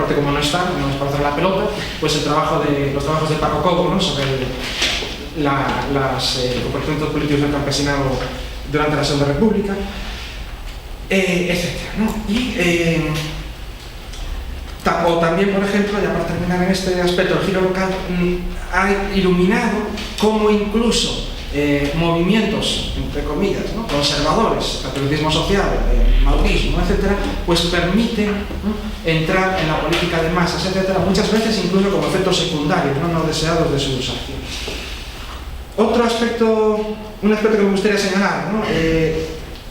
aparte como no está, no es para hacer la pelota, pues los trabajos de Paco Cobo, ¿no? Sobre los comportamientos políticos del campesinado durante la Segunda República, etcétera, ¿no? O también, por ejemplo, ya para terminar en este aspecto, el giro local ha iluminado cómo incluso movimientos, entre comillas, ¿no? Conservadores, patriotismo social, maoísmo, etcétera, pues permiten, ¿no? Entrar en la política de masas, etcétera, muchas veces incluso como efectos secundarios, no deseados de sus acciones. Otro aspecto, un aspecto que me gustaría señalar, ¿no?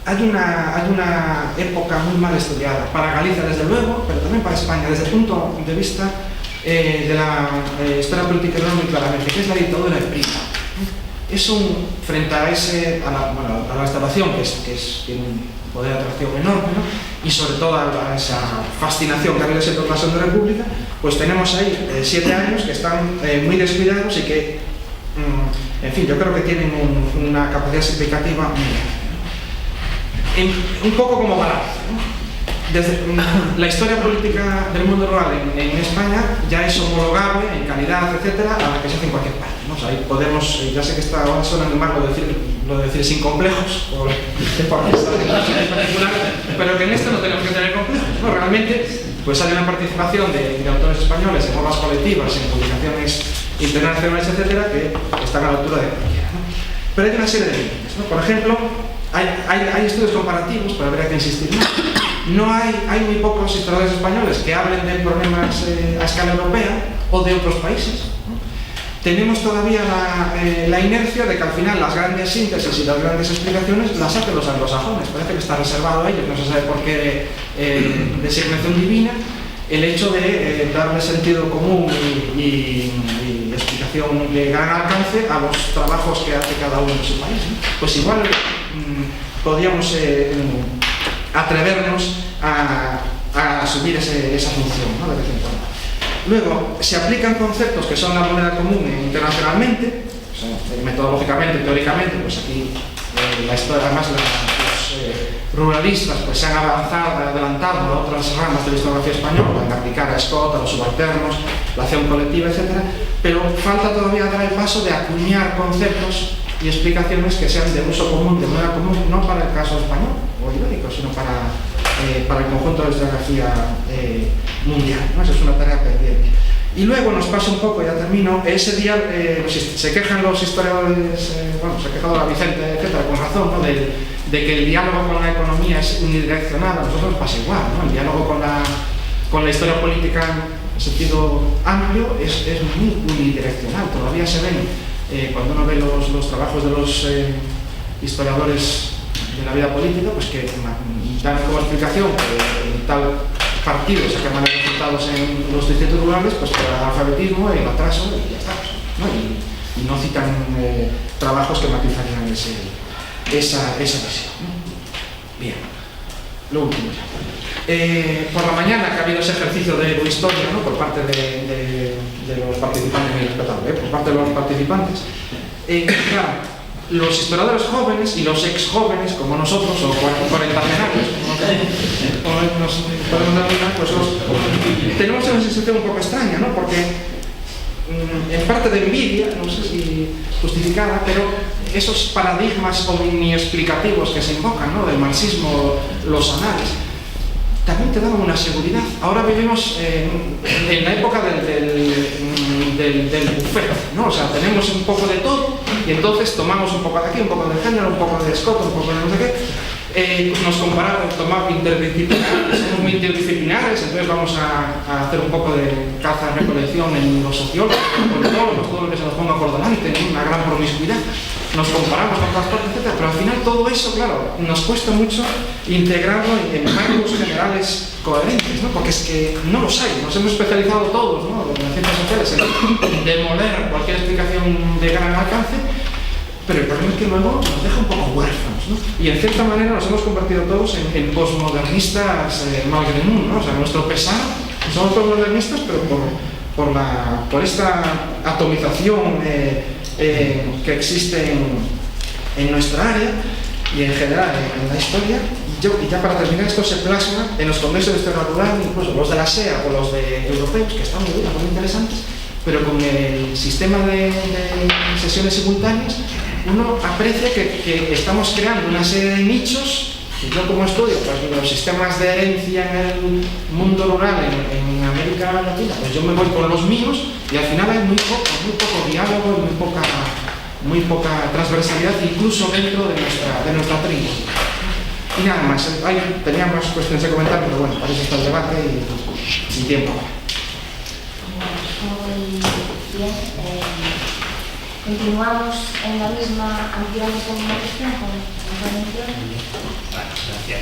Hay una época muy mal estudiada, para Galicia desde luego, pero también para España, desde el punto de vista de la historia política muy claramente, que es la dictadura de Primo. Es frente a la restauración, que tiene un poder de atracción enorme, ¿no? Y sobre todo a esa fascinación que ha habido siempre por la Segunda República, pues tenemos ahí 7 años que están muy descuidados y que, en fin, yo creo que tienen una capacidad significativa muy grande. Un poco como balance, ¿no? Desde la historia política del mundo rural en España ya es homologable en calidad, etcétera, a la que se hace en cualquier parte, ¿no? O sea, ahí podemos, ya sé que está ahora sonando mal lo de decir sin complejos, por en particular, pero que en esto no tenemos que tener complejos, ¿no? Realmente, pues hay una participación de autores españoles en obras colectivas, en publicaciones internacionales, etcétera, que están a la altura de cualquiera, ¿no? Pero hay una serie de límites, ¿no? Por ejemplo, hay estudios comparativos, pero habría que insistir más. Hay muy pocos historiadores españoles que hablen de problemas a escala europea o de otros países, ¿no? Tenemos todavía la inercia de que al final las grandes síntesis y las grandes explicaciones las hacen los anglosajones. Parece que está reservado a ellos, no se sabe por qué de designación divina, el hecho de darle sentido común y explicación de gran alcance a los trabajos que hace cada uno en su país, ¿no? Pues igual podríamos atrevernos a asumir esa función, ¿no? De vez en cuando. Luego, se aplican conceptos que son la moneda común internacionalmente, o sea, metodológicamente, teóricamente, pues aquí la historia, además los ruralistas pues se han adelantado a otras ramas de la historiografía española, en aplicar a Scott, a los subalternos, la acción colectiva, etc. Pero falta todavía dar el paso de acuñar conceptos y explicaciones que sean de uso común, de moneda común, no para el caso español o ibérico, sino para el conjunto de la historiografía mundial, ¿no? Esa es una tarea pendiente. Y luego nos pasa un poco, ya termino, ese día se quejan los historiadores, se ha quejado la Vicente, etcétera, con razón, ¿no? De que el diálogo con la economía es unidireccional. A nosotros nos pasa igual, ¿no? El diálogo con la historia política en sentido amplio es muy unidireccional. Todavía se ven, cuando uno ve los trabajos de los historiadores de la vida política, pues que dan como explicación que tal partido saca malos resultados en los distritos rurales, pues por el analfabetismo, el atraso, y ya está, ¿no? Y no citan trabajos que matizarían esa visión, ¿no? Bien, lo último ya. Por la mañana que ha habido ese ejercicio de historia, ¿no? Por parte de los participantes, muy respetable, por parte de los participantes, claro, los historiadores jóvenes y los ex jóvenes como nosotros, o cuarentagenarios, como nos podemos denominar, pues tenemos una sensación un poco extraña, ¿no? Porque en parte de envidia, no sé si justificada, pero esos paradigmas omniexplicativos que se invocan, ¿no? Del marxismo, los anales, también te daban una seguridad. Ahora vivimos en la época del buffet, ¿no? O sea, tenemos un poco de todo y entonces tomamos un poco de aquí, un poco de género, un poco de Scott, un poco de no sé qué. Nos comparamos, tomamos interdisciplinares, somos muy interdisciplinares, entonces vamos a hacer un poco de caza-recolección en los sociólogos, los politólogos, todo lo que se nos ponga por delante, ¿no? Una gran promiscuidad. Nos comparamos con todas partes, etc. Pero al final todo eso, claro, nos cuesta mucho integrarlo en marcos generales coherentes, ¿no? Porque es que no los hay. Nos hemos especializado todos, ¿no? En las ciencias sociales en demoler cualquier explicación de gran alcance, pero el problema es que luego nos deja un poco huérfanos, ¿no? Y en cierta manera nos hemos convertido todos en posmodernistas malgré nous, ¿no? O sea, nuestro pesar, somos posmodernistas, pero por esta atomización que existe en nuestra área y en general en la historia, y ya para terminar, esto se plasma en los congresos de historia rural, incluso los de la SEA o los de europeos, que están muy bien, muy interesantes, pero con el sistema de sesiones simultáneas, uno aprecia que estamos creando una serie de nichos. Y yo como estudio pues, los sistemas de herencia en el mundo rural en América Latina, pues yo me voy por los míos y al final hay muy poco diálogo y muy poca transversalidad incluso dentro de nuestra tribu. Y nada más, tenía más cuestiones de comentar, pero bueno, para eso está el debate y sin tiempo. Muy bien. Continuamos en la misma, ampliando con una cuestión, con intervención. Gracias.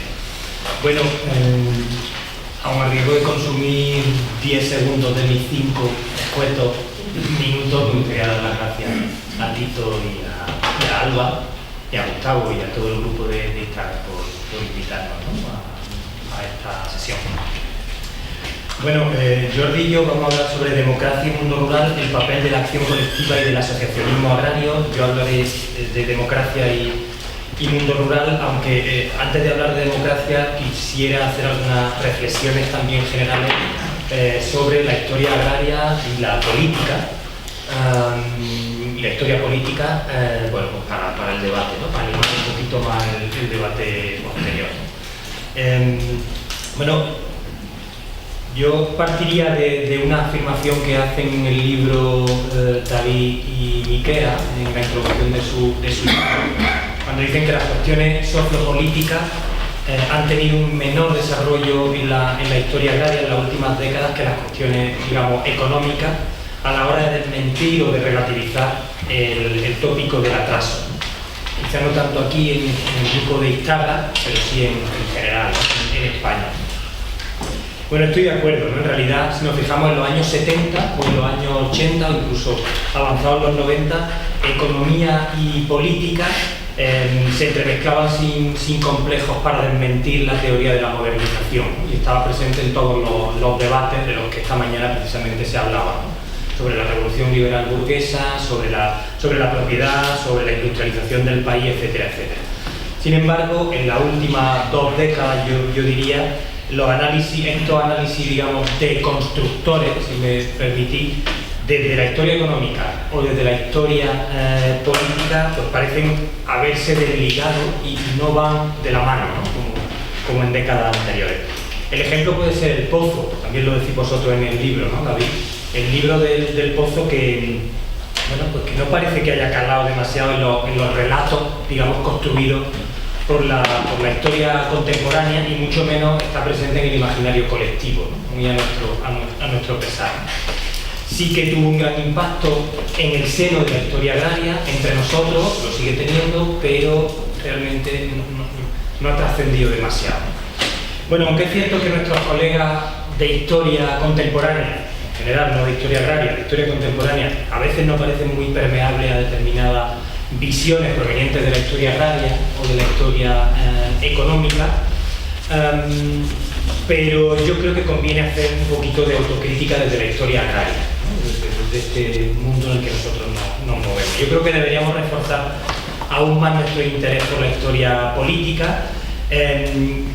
Bueno, aun a riesgo de consumir 10 segundos de mis 5 escuetos minutos, me gustaría dar las gracias a Tito y a Alba, y a Gustavo y a todo el grupo de Instagram por invitarnos, ¿no?, a esta sesión. Bueno, Jordi y yo vamos a hablar sobre democracia y mundo rural, el papel de la acción colectiva y del asociacionismo agrario. Yo hablaré de democracia y mundo rural, aunque antes de hablar de democracia quisiera hacer algunas reflexiones también generales sobre la historia agraria y la política. La historia política, bueno, pues para el debate, ¿no?, para animar un poquito más el debate posterior. Bueno, yo partiría de una afirmación que hacen en el libro David y Miquea, en la introducción de su libro, cuando dicen que las cuestiones sociopolíticas han tenido un menor desarrollo en la historia agraria en las últimas décadas que las cuestiones, digamos, económicas, a la hora de desmentir o de relativizar el tópico del atraso. Quizá no tanto aquí en el grupo de Instagram, pero sí en general, en España. Bueno, estoy de acuerdo, ¿no? En realidad, si nos fijamos en los años 70 o en los años 80 o incluso avanzados los 90, economía y política se entremezclaban sin complejos para desmentir la teoría de la modernización, y estaba presente en todos los debates de los que esta mañana precisamente se hablaba, ¿no?, sobre la revolución liberal burguesa, sobre la propiedad, sobre la industrialización del país, etcétera, etcétera. Sin embargo, en las últimas 2 décadas, yo diría, estos análisis, digamos, de constructores, si me permitís, desde la historia económica o desde la historia política, pues parecen haberse desligado y no van de la mano, ¿no?, como en décadas anteriores. El ejemplo puede ser el pozo, también lo decís vosotros en el libro, ¿no, David? El libro del pozo que, bueno, pues que no parece que haya calado demasiado en los relatos, digamos, construidos por la historia contemporánea, y mucho menos está presente en el imaginario colectivo, ¿no?, muy a nuestro pesar. Sí que tuvo un gran impacto en el seno de la historia agraria, entre nosotros, lo sigue teniendo, pero realmente no ha trascendido demasiado. Bueno, aunque es cierto que nuestros colegas de historia contemporánea, en general no de historia agraria, de historia contemporánea, a veces no parecen muy permeables a determinadas visiones provenientes de la historia agraria o de la historia económica, pero yo creo que conviene hacer un poquito de autocrítica desde la historia agraria, ¿no?, desde este mundo en el que nosotros nos movemos. Yo creo que deberíamos reforzar aún más nuestro interés por la historia política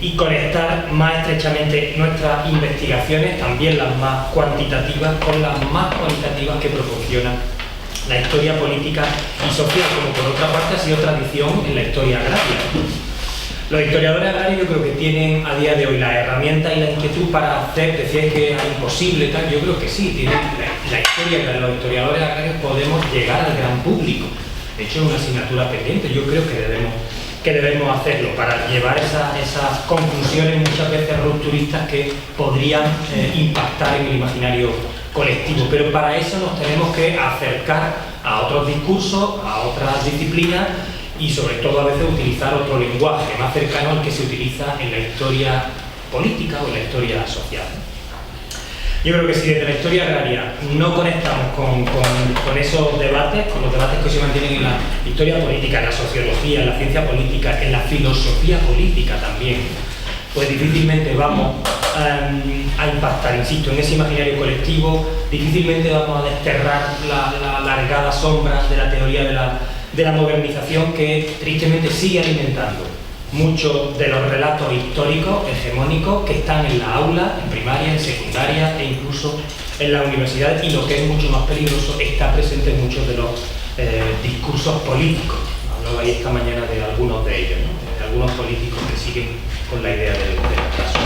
y conectar más estrechamente nuestras investigaciones, también las más cuantitativas, con las más cualitativas que proporcionan la historia política y social, como por otra parte ha sido tradición en la historia agraria. Los historiadores agrarios yo creo que tienen a día de hoy la herramienta y la inquietud para hacer, decíais que es imposible, tal, yo creo que sí, tienen la historia que los historiadores agrarios podemos llegar al gran público. De hecho, es una asignatura pendiente, yo creo que debemos hacerlo para llevar esas conclusiones muchas veces rupturistas que podrían impactar en el imaginario colectivo, pero para eso nos tenemos que acercar a otros discursos, a otras disciplinas y sobre todo a veces utilizar otro lenguaje más cercano al que se utiliza en la historia política o en la historia social. Yo creo que si desde la historia agraria no conectamos con esos debates, con los debates que se mantienen en la historia política, en la sociología, en la ciencia política, en la filosofía política también, pues difícilmente vamos a impactar, insisto, en ese imaginario colectivo, difícilmente vamos a desterrar la alargada sombra de la teoría de la modernización que tristemente sigue alimentando muchos de los relatos históricos hegemónicos que están en la aula, en primaria, en secundaria e incluso en la universidad, y lo que es mucho más peligroso, está presente en muchos de los discursos políticos. Hablaba ahí esta mañana de algunos de ellos, ¿no? De algunos políticos que siguen con la idea del atraso.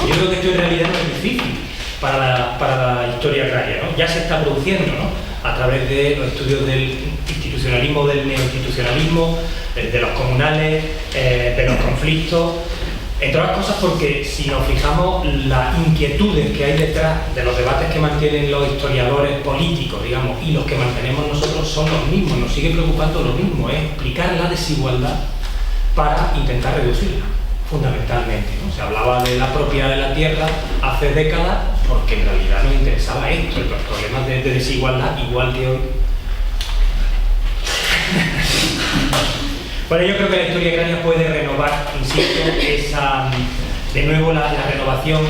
Yo creo que esto en realidad no es difícil para la historia agraria, ¿no? Ya se está produciendo, ¿no? A través de los estudios del institucionalismo, del neoinstitucionalismo, de los comunales, de los conflictos, entre otras cosas porque si nos fijamos las inquietudes que hay detrás de los debates que mantienen los historiadores políticos, digamos, y los que mantenemos nosotros son los mismos, nos sigue preocupando lo mismo, es explicar la desigualdad para intentar reducirla, fundamentalmente, ¿no? Se hablaba de la propiedad de la tierra hace décadas porque en realidad nos interesaba esto, los problemas de desigualdad, igual que hoy. Bueno, yo creo que la historia agraria puede renovar, insisto, de nuevo la renovación,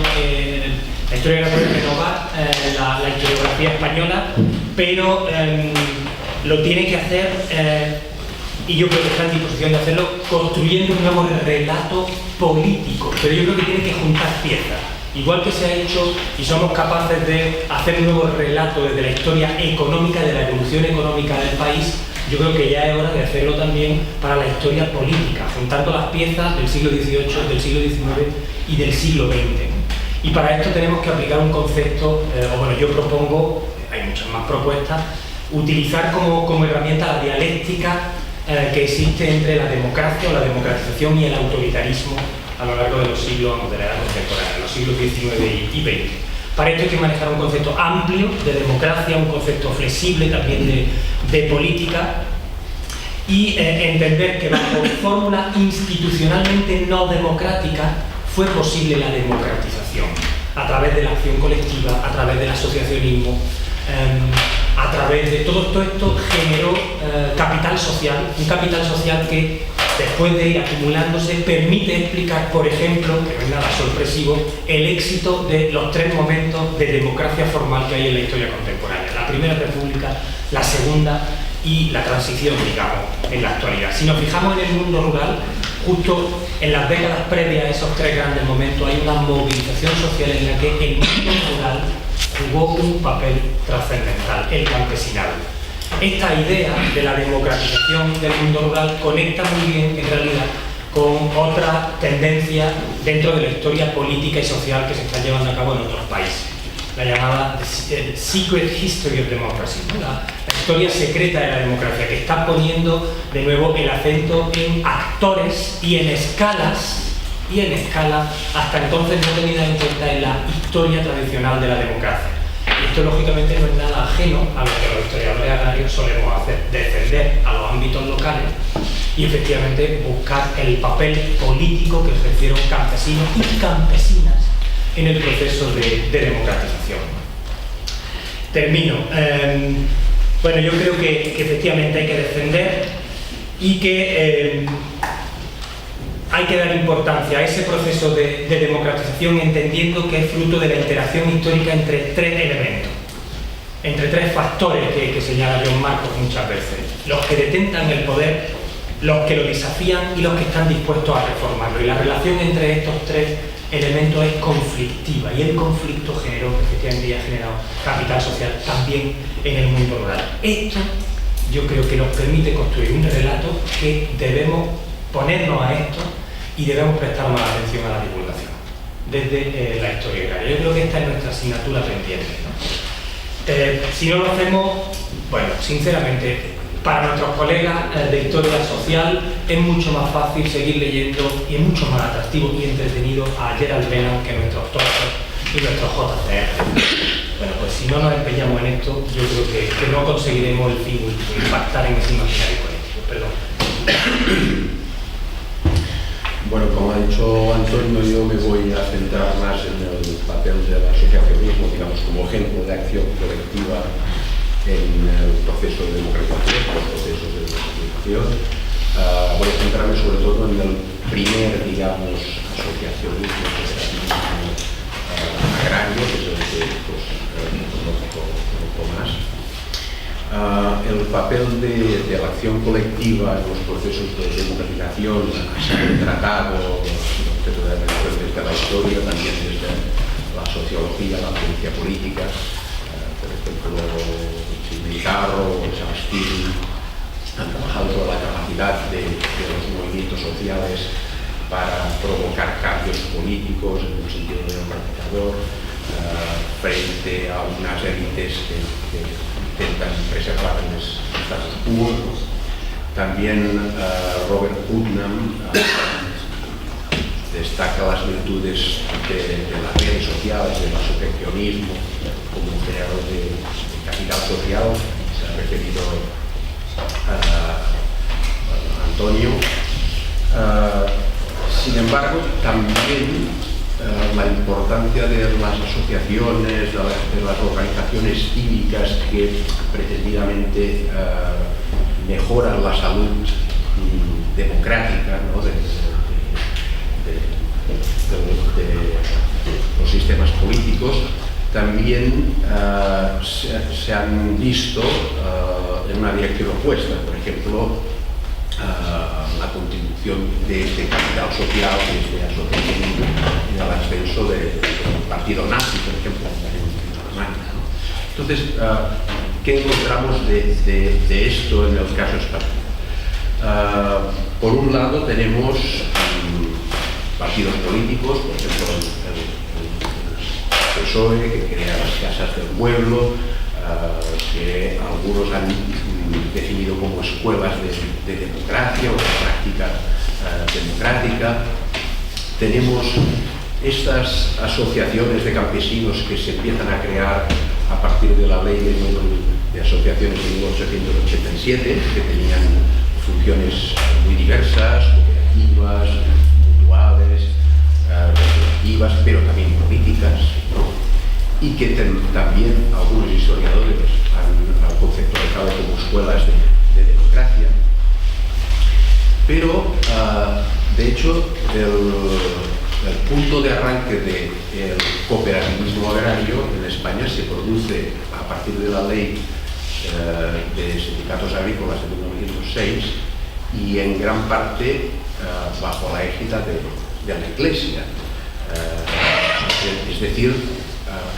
la historia agraria puede renovar la historiografía española, pero lo tiene que hacer, y yo creo que está en disposición de hacerlo, construyendo un nuevo relato político, pero yo creo que tiene que juntar piezas. Igual que se ha hecho y somos capaces de hacer un nuevo relato desde la historia económica, de la evolución económica del país, yo creo que ya es hora de hacerlo también para la historia política, juntando las piezas del siglo XVIII, del siglo XIX y del siglo XX. Y para esto tenemos que aplicar un concepto, o bueno, yo propongo, hay muchas más propuestas, utilizar como herramienta la dialéctica que existe entre la democracia o la democratización y el autoritarismo a lo largo de los siglos, de la edad contemporánea, los siglos XIX y XX. Para esto hay que manejar un concepto amplio de democracia, un concepto flexible también de política, y entender que bajo fórmulas institucionalmente no democráticas fue posible la democratización a través de la acción colectiva, a través del asociacionismo, a través de todo esto generó capital social, un capital social que después de ir acumulándose permite explicar, por ejemplo, que no es nada sorpresivo, el éxito de los tres momentos de democracia formal que hay en la historia contemporánea: la Primera República, la Segunda y la transición, digamos, en la actualidad. Si nos fijamos en el mundo rural, justo en las décadas previas a esos tres grandes momentos hay una movilización social en la que el mundo rural jugó un papel trascendental, el campesinado. Esta idea de la democratización del mundo rural conecta muy bien, en realidad, con otra tendencia dentro de la historia política y social que se está llevando a cabo en otros países, la llamada Secret History of Democracy, ¿no? La historia secreta de la democracia, que está poniendo de nuevo el acento en actores y en escalas, hasta entonces no tenida en cuenta en la historia tradicional de la democracia. Esto lógicamente no es nada ajeno a lo que los historiadores agrarios solemos hacer, defender a los ámbitos locales y efectivamente buscar el papel político que ejercieron campesinos y campesinas en el proceso de democratización. Termino. Bueno, yo creo que efectivamente hay que defender y que hay que dar importancia a ese proceso de democratización, entendiendo que es fruto de la interacción histórica entre tres elementos, entre tres factores que señala John Marcos muchas veces: los que detentan el poder, los que lo desafían y los que están dispuestos a reformarlo. Y la relación entre estos tres elementos es conflictiva, y el conflicto generó, efectivamente, ya ha generado capital social también en el mundo rural. Esto yo creo que nos permite construir un relato que debemos ponernos a esto y debemos prestar más atención a la divulgación desde la historia agraria. Yo creo que esta es nuestra asignatura pendiente, ¿no? Si no lo hacemos, bueno, sinceramente, para nuestros colegas de historia social es mucho más fácil seguir leyendo y es mucho más atractivo y entretenido a Gerald Bennett que nuestros Tolstoy y nuestros JCR. Bueno, pues si no nos empeñamos en esto, yo creo que no conseguiremos el fin último, impactar en ese imaginario colectivo. Perdón. Bueno, como ha dicho Antonio, yo me voy a centrar más en el papel del asociacionismo, digamos, como ejemplo de acción colectiva en el proceso de democratización, los procesos de democratización. Voy a centrarme sobre todo en el primer, digamos, asociacionismo, agrario, que es el que conozco más. El papel de la acción colectiva en los procesos de democratización ha sido tratado desde la historia, también desde la sociología, la ciencia política. Por ejemplo, Sidney Carro o Chomsky han trabajado toda la capacidad de los movimientos sociales para provocar cambios políticos en un sentido democratizador frente a unas élites que intentan preservar el status quo. También Robert Putnam destaca las virtudes de las redes sociales, del asociacionismo como un creador de capital social. Se ha referido a Antonio. Sin embargo, también la importancia de las asociaciones, de las organizaciones cívicas que pretendidamente mejoran la salud democrática, ¿no? de los sistemas políticos, también se han visto en una dirección opuesta. Por ejemplo, la contribución de este capital social, de este asociacionismo, al ascenso del partido nazi, por ejemplo, en Alemania, ¿no? Entonces, ¿qué encontramos de esto en el caso español? Por un lado tenemos partidos políticos, por ejemplo el PSOE, que crea las casas del pueblo, que algunos han definido como escuelas de democracia o de práctica democrática. Tenemos estas asociaciones de campesinos que se empiezan a crear a partir de la ley de asociaciones de 1887, que tenían funciones muy diversas, cooperativas, mutuales, recreativas, pero también políticas, ¿no? Y que también algunos historiadores han conceptualizado como escuelas de democracia. Pero, de hecho, el punto de arranque del cooperativismo agrario en España se produce a partir de la ley de sindicatos agrícolas de 1906 y en gran parte bajo la égida de la Iglesia, es decir,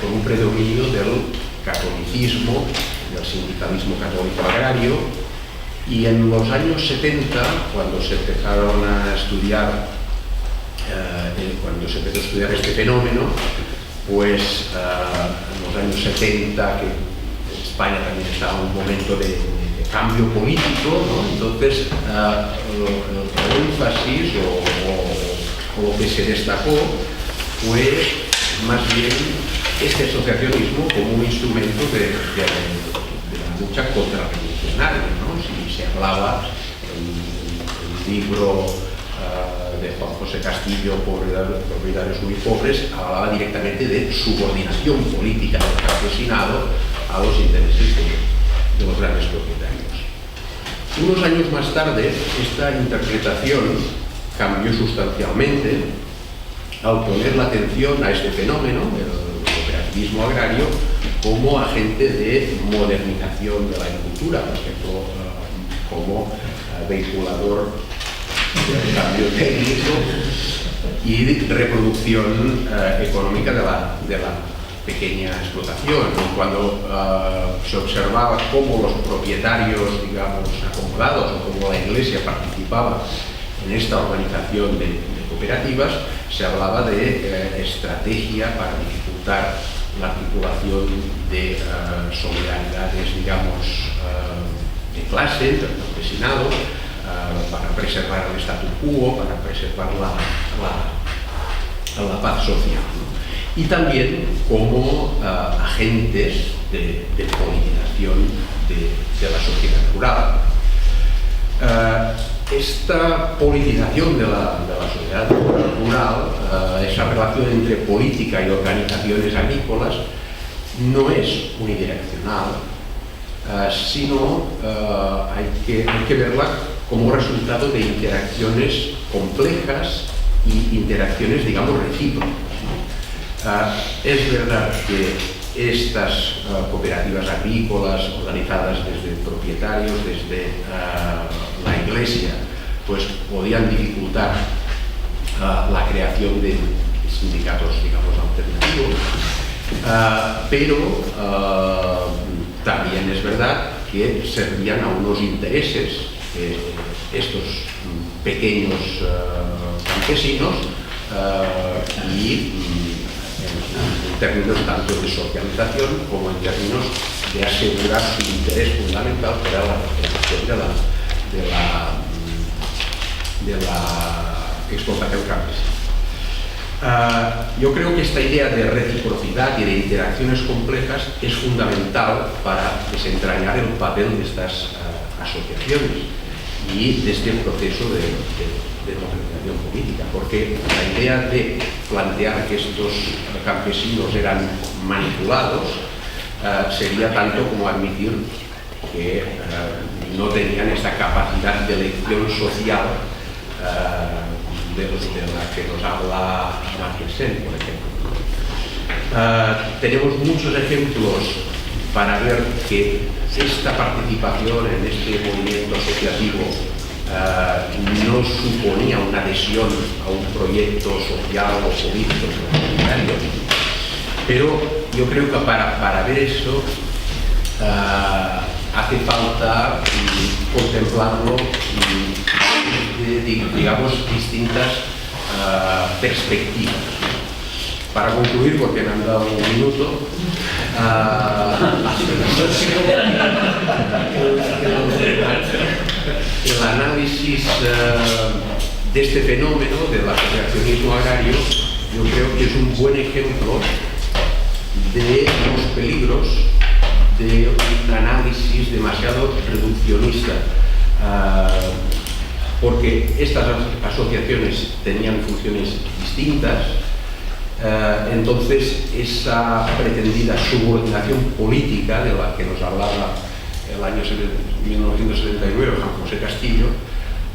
con un predominio del catolicismo, del sindicalismo católico agrario. Y en los años 70, cuando se empezaron a estudiar, cuando se empezó a estudiar este fenómeno, pues en los años 70, que España también estaba en un momento de cambio político, ¿no? Entonces el énfasis o lo que se destacó fue más bien este asociacionismo como un instrumento de la lucha contrarrevolucionaria, ¿no? Si se hablaba en el libro de Juan José Castillo, Propietarios muy pobres, hablaba directamente de subordinación política del campesinado a los intereses de los grandes propietarios. Unos años más tarde, esta interpretación cambió sustancialmente al poner la atención a este fenómeno, el cooperativismo agrario, como agente de modernización de la agricultura, por ejemplo, como vehiculador del cambio técnico y de reproducción económica de la pequeña explotación. Cuando se observaba cómo los propietarios, digamos, acomodados o cómo la Iglesia participaba en esta organización de cooperativas, se hablaba de estrategia para dificultar la articulación de solidaridades, digamos, de clase, del campesinado, para preservar el statu quo, para preservar la paz social, ¿no? Y también como agentes de politización de la sociedad rural. Esta politización de la sociedad rural, esa relación entre política y organizaciones agrícolas, no es unidireccional, sino hay que verla como resultado de interacciones complejas y interacciones, digamos, recíprocas. Es verdad que estas cooperativas agrícolas organizadas desde propietarios, desde la Iglesia, pues podían dificultar la creación de sindicatos, digamos, alternativos, pero también es verdad que servían a unos intereses estos pequeños campesinos y en términos tanto de socialización como en términos de asegurar su interés fundamental, que era la regeneración de la explotación campesina. Yo creo que esta idea de reciprocidad y de interacciones complejas es fundamental para desentrañar el papel de estas asociaciones y de este proceso de organización política, porque la idea de plantear que estos campesinos eran manipulados sería tanto como admitir que no tenían esta capacidad de elección social de la que nos habla Amartya Sen, por ejemplo. Tenemos muchos ejemplos para ver que esta participación en este movimiento asociativo no suponía una adhesión a un proyecto social o político comunitario, pero yo creo que para ver eso hace falta contemplarlo de, digamos, distintas perspectivas. Para concluir, porque me han dado un minuto, el análisis de este fenómeno del asociacionismo agrario, yo creo que es un buen ejemplo de los peligros de un análisis demasiado reduccionista, porque estas asociaciones tenían funciones distintas. Entonces, esa pretendida subordinación política de la que nos hablaba el año 1979 Juan José Castillo,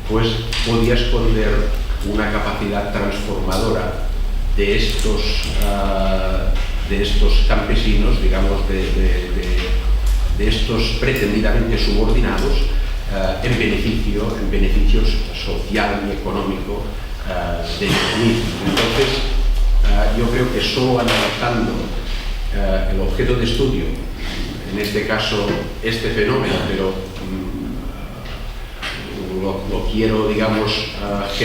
pues podía esconder una capacidad transformadora de estos campesinos, digamos, de estos pretendidamente subordinados en beneficio social y económico de ellos mismos. Entonces, yo creo que solo analizando el objeto de estudio, en este caso este fenómeno, pero lo quiero, digamos,